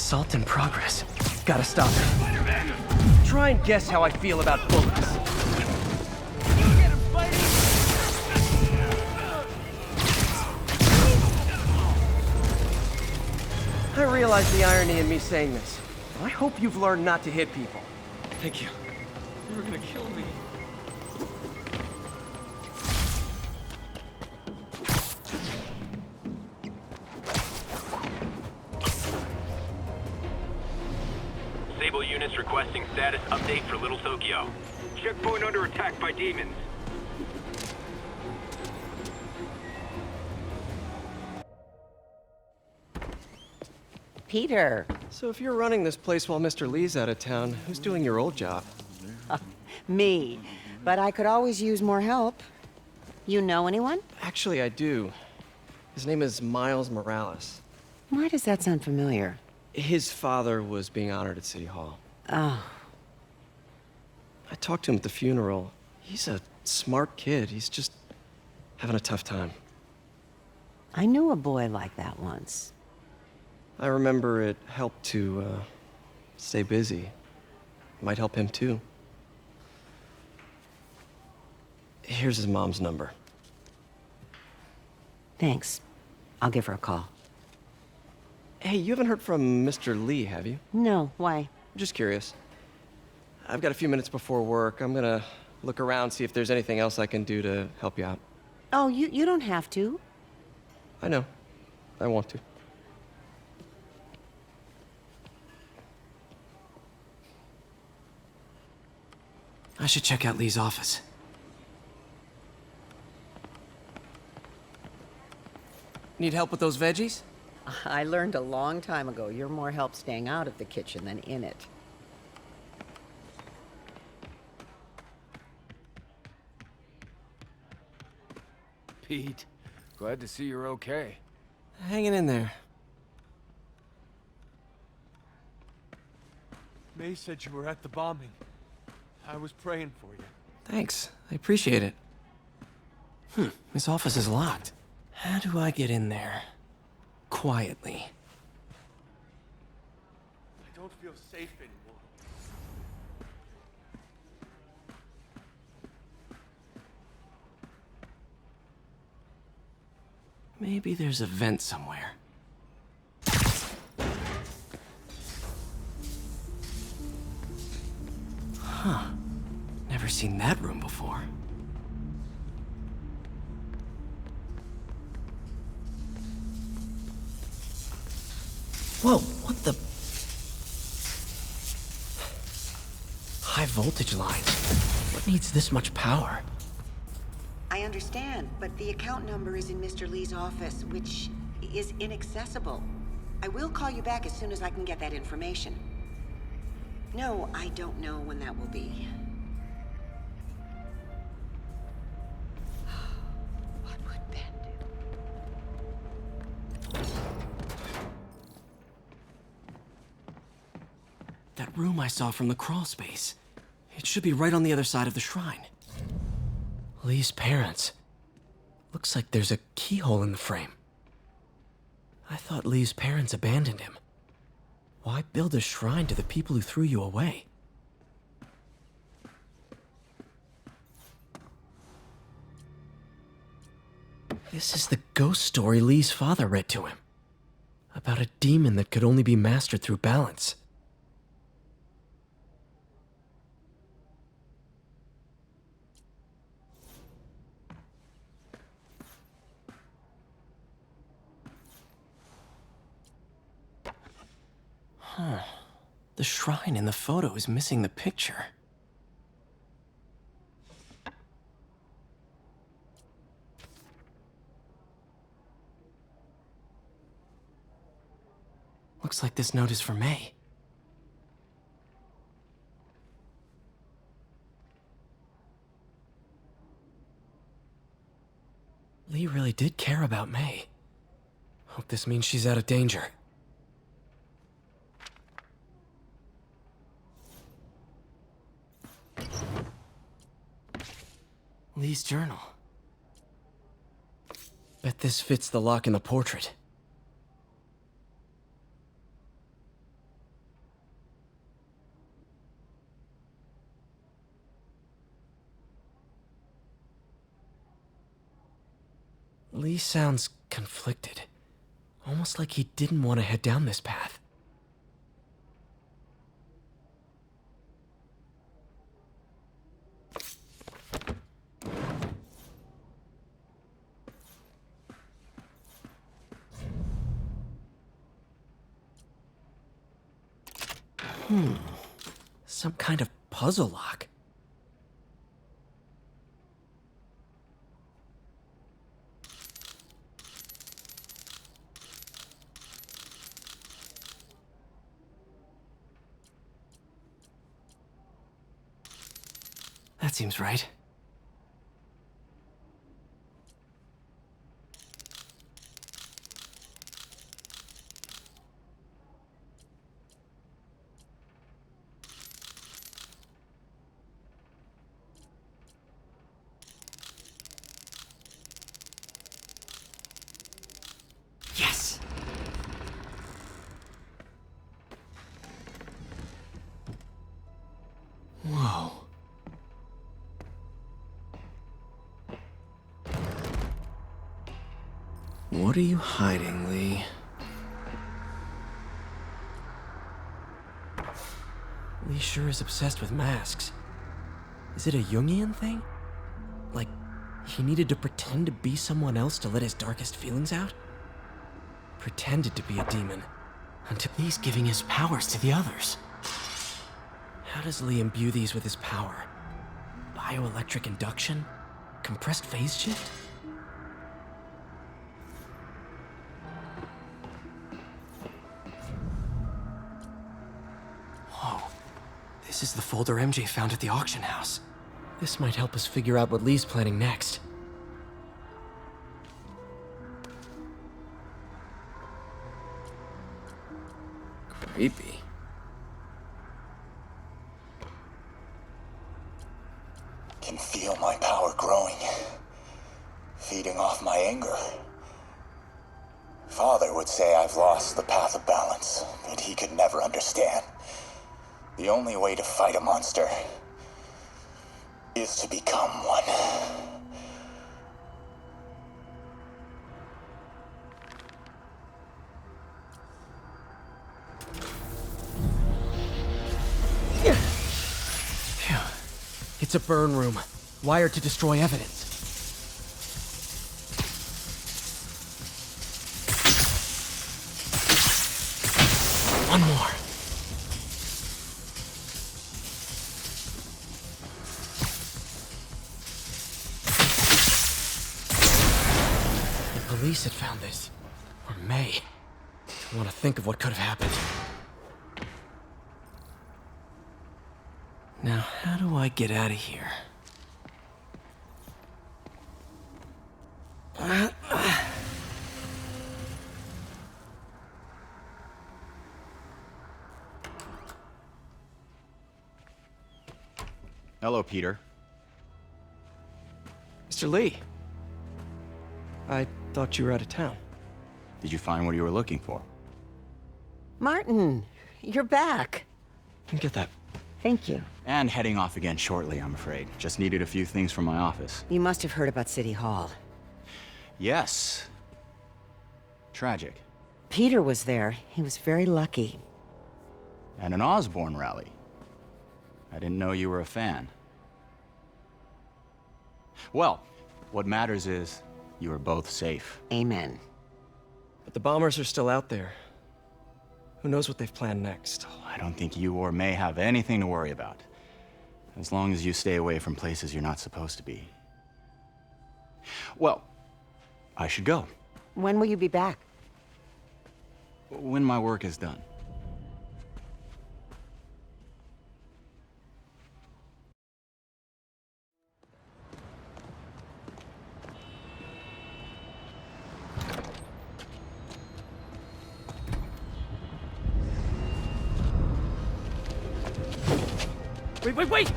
Assault in progress. Gotta stop it. Spider-Man! Try and guess how I feel about bullets. Get him, Spidey! I realize the irony in me saying this. I hope you've learned not to hit people. Thank you. You were gonna kill me. Sable units requesting status update for Little Tokyo. Checkpoint under attack by demons. Peter. So if you're running this place while Mr. Lee's out of town, who's doing your old job? Me. But I could always use more help. You know anyone? Actually, I do. His name is Miles Morales. Why does that sound familiar? His father was being honored at City Hall. Oh. I talked to him at the funeral. He's a smart kid. He's just having a tough time. I knew a boy like that once. I remember it helped to stay busy. Might help him too. Here's his mom's number. Thanks. I'll give her a call. Hey, you haven't heard from Mr. Lee, have you? No, why? Just curious. I've got a few minutes before work. I'm gonna look around, see if there's anything else I can do to help you out. Oh, you don't have to. I know. I want to. I should check out Lee's office. Need help with those veggies? I learned a long time ago you're more help staying out of the kitchen than in it. Pete, glad to see you're okay. Hanging in there. May said you were at the bombing. I was praying for you. Thanks. I appreciate it. This office is locked. How do I get in there? Quietly. I don't feel safe anymore. Maybe there's a vent somewhere. Huh. Never seen that room before. Whoa, what the? High voltage lines. What needs this much power? I understand, but the account number is in Mr. Lee's office, which is inaccessible. I will call you back as soon as I can get that information. No, I don't know when that will be. What would Ben do? That room I saw from the crawl space. It should be right on the other side of the shrine. Lee's parents. Looks like there's a keyhole in the frame. I thought Lee's parents abandoned him. Why build a shrine to the people who threw you away? This is the ghost story Lee's father read to him. About a demon that could only be mastered through balance. Huh. The shrine in the photo is missing the picture. Looks like this note is for May. Lee really did care about May. Hope this means she's out of danger. Lee's journal. Bet this fits the lock in the portrait. Lee sounds conflicted. Almost like he didn't want to head down this path. Some kind of puzzle lock. That seems right. Yes! Whoa. What are you hiding, Lee? Lee sure is obsessed with masks. Is it a Jungian thing? Like, he needed to pretend to be someone else to let his darkest feelings out? Pretended to be a demon, until he's giving his powers to the others. How does Lee imbue these with his power? Bioelectric induction? Compressed phase shift? Whoa. This is the folder MJ found at the auction house. This might help us figure out what Lee's planning next. Creepy. Can feel my power growing, feeding off my anger. Father would say I've lost the path of balance, but he could never understand. The only way to fight a monster is to become one. Phew. It's a burn room, wired to destroy evidence. One more. The police had found this. Or may. I want to think of what could have happened. Now, how do I get out of here? Hello, Peter. Mr. Lee. I thought you were out of town. Did you find what you were looking for? Martin, you're back. Get that. Thank you. And heading off again shortly, I'm afraid. Just needed a few things from my office. You must have heard about City Hall. Yes. Tragic. Peter was there. He was very lucky. And an Osborne rally. I didn't know you were a fan. Well, what matters is you are both safe. Amen. But the bombers are still out there. Who knows what they've planned next? I don't think you or May have anything to worry about. As long as you stay away from places you're not supposed to be. Well, I should go. When will you be back? When my work is done. Wait!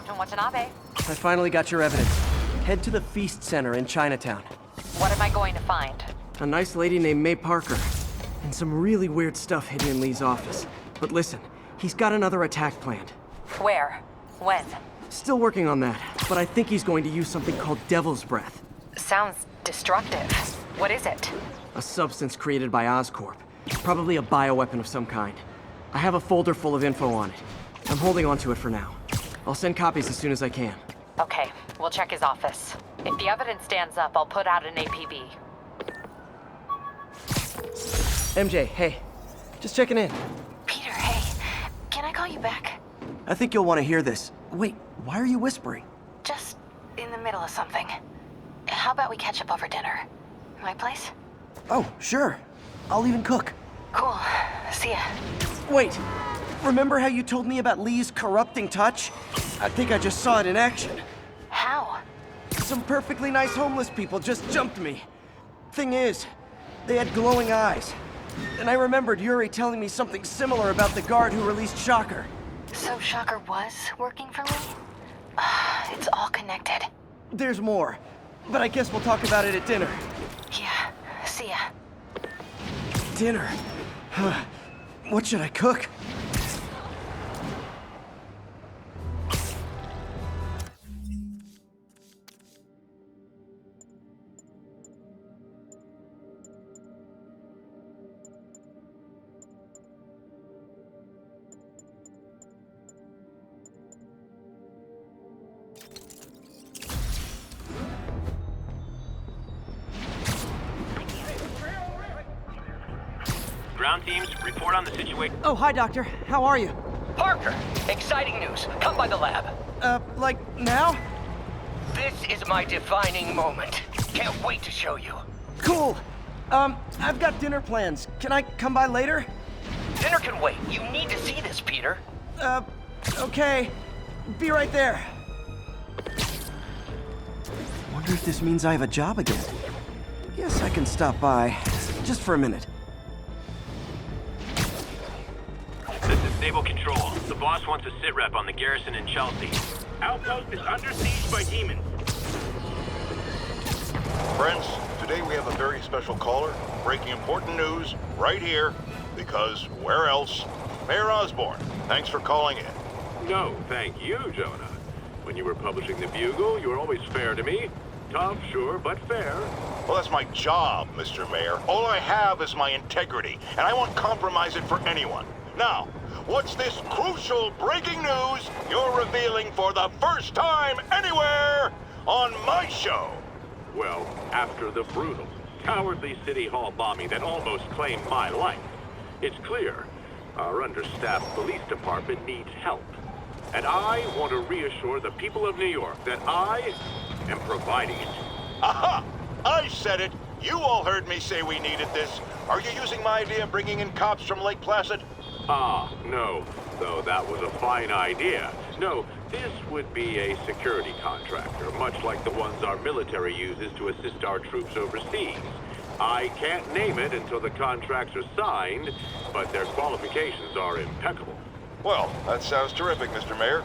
Captain Watanabe. I finally got your evidence. Head to the Feast Center in Chinatown. What am I going to find? A nice lady named May Parker. And some really weird stuff hidden in Lee's office. But listen, he's got another attack planned. Where? When? Still working on that, but I think he's going to use something called Devil's Breath. Sounds destructive. What is it? A substance created by Oscorp. Probably a bioweapon of some kind. I have a folder full of info on it. I'm holding on to it for now. I'll send copies as soon as I can. Okay, we'll check his office. If the evidence stands up, I'll put out an APB. MJ, hey. Just checking in. Peter, hey. Can I call you back? I think you'll want to hear this. Wait, why are you whispering? Just in the middle of something. How about we catch up over dinner? My place? Oh, sure. I'll even cook. Cool. See ya. Wait, remember how you told me about Lee's corrupting touch? I think I just saw it in action. How? Some perfectly nice homeless people just jumped me. Thing is, they had glowing eyes. And I remembered Yuri telling me something similar about the guard who released Shocker. So Shocker was working for Lee? It's all connected. There's more, but I guess we'll talk about it at dinner. Yeah, see ya. Dinner? What should I cook? Ground teams, report on the situation. Oh, hi, Doctor. How are you? Parker, exciting news. Come by the lab. Like now? This is my defining moment. Can't wait to show you. Cool. I've got dinner plans. Can I come by later? Dinner can wait. You need to see this, Peter. Okay. Be right there. Wonder if this means I have a job again. Guess I can stop by. Just for a minute. This is Stable Control. The boss wants a sit rep on the garrison in Chelsea. Outpost is under siege by demons. Friends, today we have a very special caller, breaking important news right here, because where else? Mayor Osborn, thanks for calling in. No, thank you, Jonah. When you were publishing the Bugle, you were always fair to me. Tough, sure, but fair. Well, that's my job, Mr. Mayor. All I have is my integrity, and I won't compromise it for anyone. Now, what's this crucial breaking news you're revealing for the first time anywhere on my show? Well, after the brutal, cowardly City Hall bombing that almost claimed my life, it's clear our understaffed police department needs help. And I want to reassure the people of New York that I am providing it. Aha! I said it! You all heard me say we needed this. Are you using my idea of bringing in cops from Lake Placid? Ah, no. Though that was a fine idea. No, this would be a security contractor, much like the ones our military uses to assist our troops overseas. I can't name it until the contracts are signed, but their qualifications are impeccable. Well, that sounds terrific, Mr. Mayor.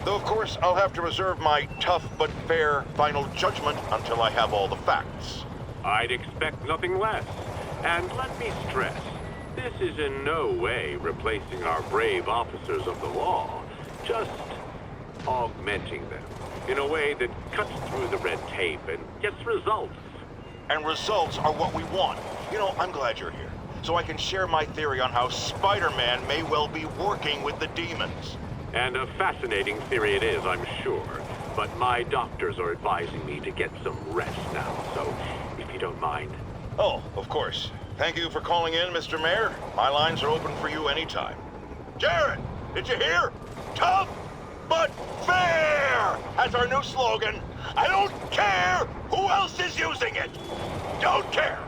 Though, of course, I'll have to reserve my tough but fair final judgment until I have all the facts. I'd expect nothing less. And let me stress, this is in no way replacing our brave officers of the law, just augmenting them in a way that cuts through the red tape and gets results. And results are what we want. You know, I'm glad you're here, so I can share my theory on how Spider-Man may well be working with the demons. And a fascinating theory it is, I'm sure. But my doctors are advising me to get some rest now, so if you don't mind. Oh, of course. Thank you for calling in, Mr. Mayor. My lines are open for you anytime. Jared, did you hear? Tough but fair! That's our new slogan. I don't care who else is using it. Don't care.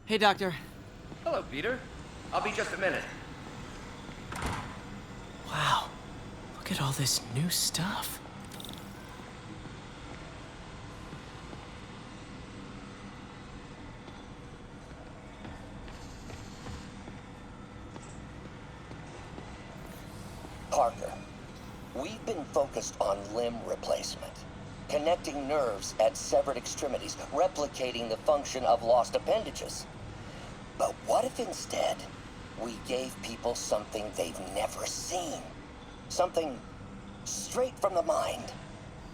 Hey, Doctor. Hello, Peter. I'll be just a minute. Wow. Look at all this new stuff. Parker, we've been focused on limb replacement, connecting nerves at severed extremities, replicating the function of lost appendages. But what if instead we gave people something they've never seen? Something straight from the mind.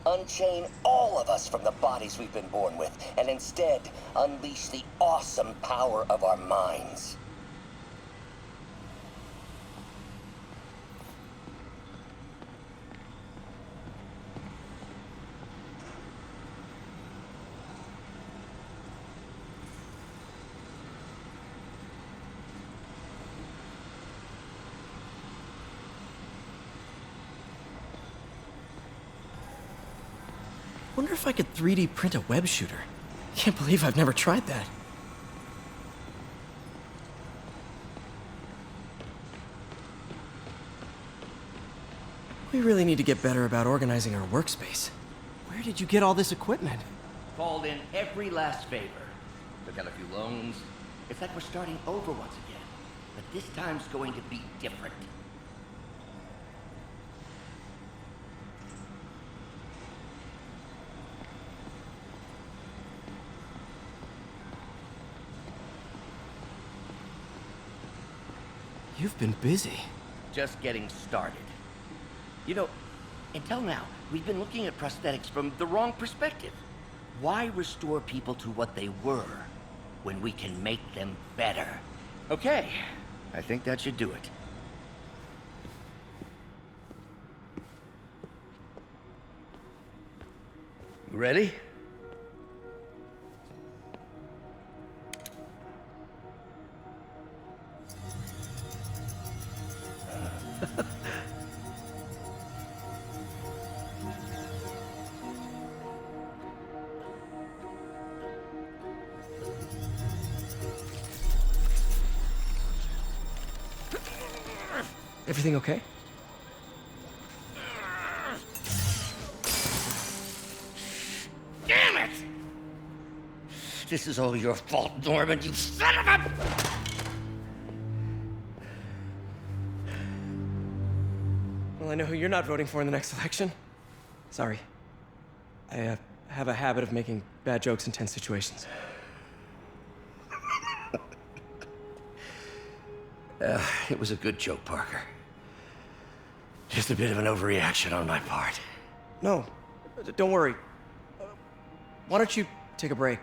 Unchain all of us from the bodies we've been born with, and instead unleash the awesome power of our minds. Wonder if I could 3D print a web shooter. Can't believe I've never tried that. We really need to get better about organizing our workspace. Where did you get all this equipment? Called in every last favor. Took out a few loans. It's like we're starting over once again. But this time's going to be different. You've been busy. Just getting started. You know, until now, we've been looking at prosthetics from the wrong perspective. Why restore people to what they were when we can make them better? Okay, I think that should do it. You ready? Everything okay? Damn it! This is all your fault, Norman, you son of a... Well, I know who you're not voting for in the next election. Sorry. I have a habit of making bad jokes in tense situations. It was a good joke, Parker. Just a bit of an overreaction on my part. No, don't worry. Why don't you take a break?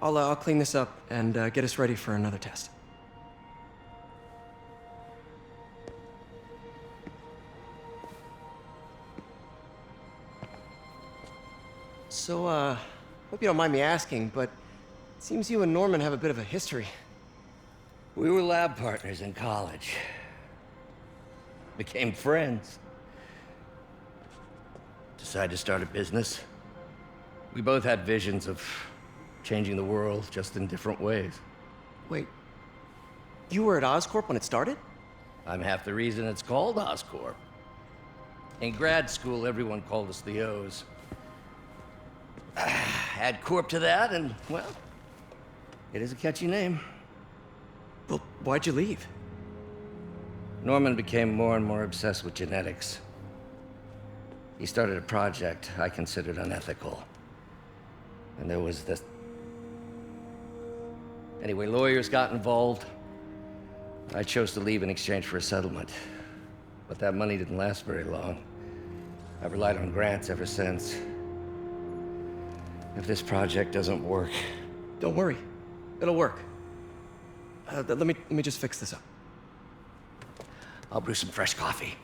I'll clean this up and get us ready for another test. So, hope you don't mind me asking, but it seems you and Norman have a bit of a history. We were lab partners in college. Became friends. Decided to start a business. We both had visions of changing the world, just in different ways. Wait, you were at Oscorp when it started? I'm half the reason it's called Oscorp. In grad school, everyone called us the O's. Add Corp to that, and, well, it is a catchy name. Well, why'd you leave? Norman became more and more obsessed with genetics. He started a project I considered unethical. And there was this... Anyway, lawyers got involved. I chose to leave in exchange for a settlement. But that money didn't last very long. I've relied on grants ever since. If this project doesn't work... Don't worry. It'll work. Let me just fix this up. I'll brew some fresh coffee.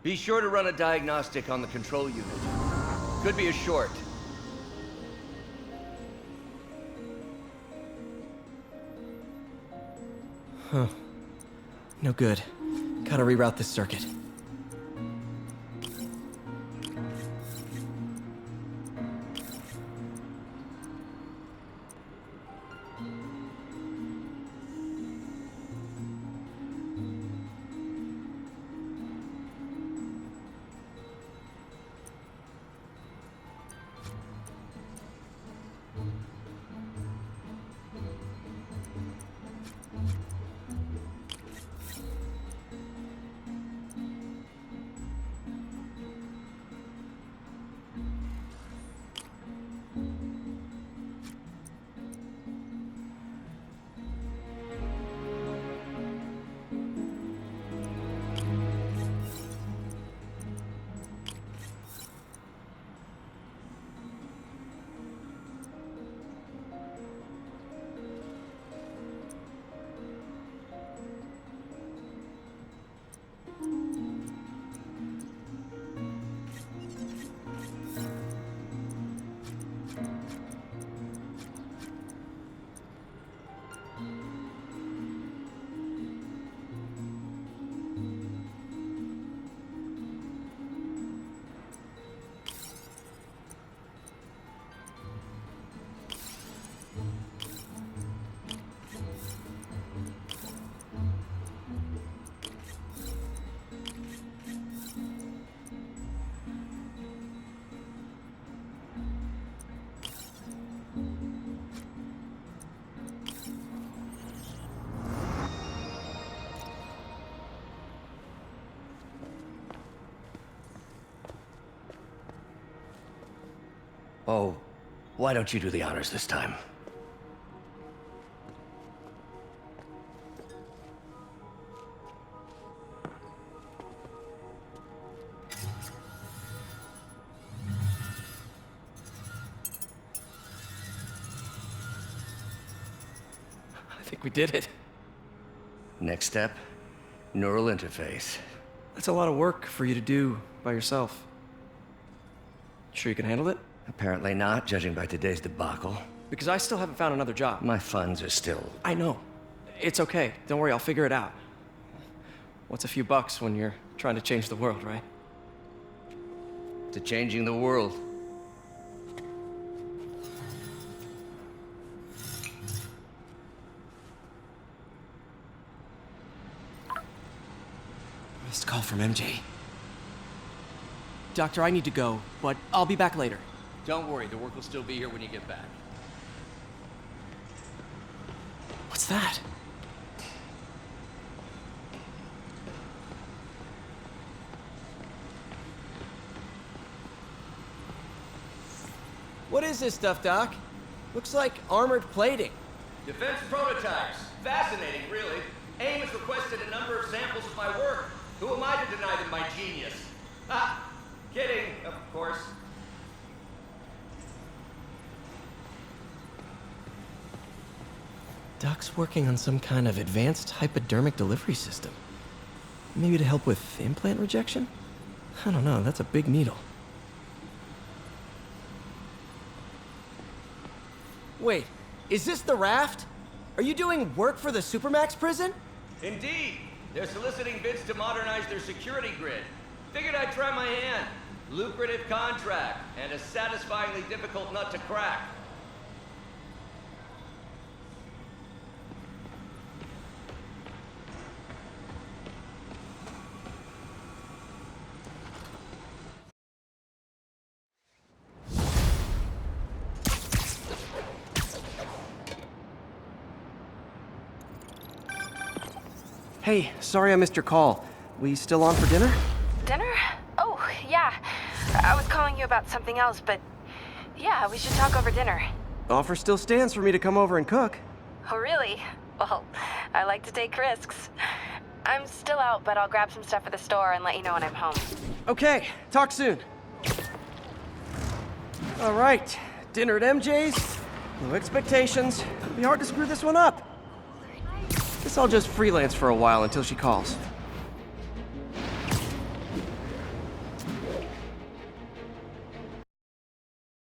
Be sure to run a diagnostic on the control unit. Could be a short. Huh. No good. Gotta reroute this circuit. Oh, why don't you do the honors this time? I think we did it. Next step, neural interface. That's a lot of work for you to do by yourself. Sure you can handle it? Apparently not, judging by today's debacle. Because I still haven't found another job. My funds are still... I know. It's okay. Don't worry, I'll figure it out. What's a few bucks when you're trying to change the world, right? To changing the world. Missed call from MJ. Doctor, I need to go, but I'll be back later. Don't worry, the work will still be here when you get back. What's that? What is this stuff, Doc? Looks like armored plating. Defense prototypes. Fascinating, really. AIM has requested a number of samples of my work. Who am I to deny them my genius? Ah, kidding, of course. Doc's working on some kind of advanced hypodermic delivery system. Maybe to help with implant rejection? I don't know, that's a big needle. Wait, is this the raft? Are you doing work for the Supermax prison? Indeed. They're soliciting bids to modernize their security grid. Figured I'd try my hand. Lucrative contract, and a satisfyingly difficult nut to crack. Hey, sorry I missed your call. We still on for dinner? Dinner? Oh, yeah. I was calling you about something else, but yeah, we should talk over dinner. Offer still stands for me to come over and cook. Oh, really? Well, I like to take risks. I'm still out, but I'll grab some stuff at the store and let you know when I'm home. Okay, talk soon. All right, dinner at MJ's. No expectations. It'll be hard to screw this one up. Guess I'll just freelance for a while until she calls.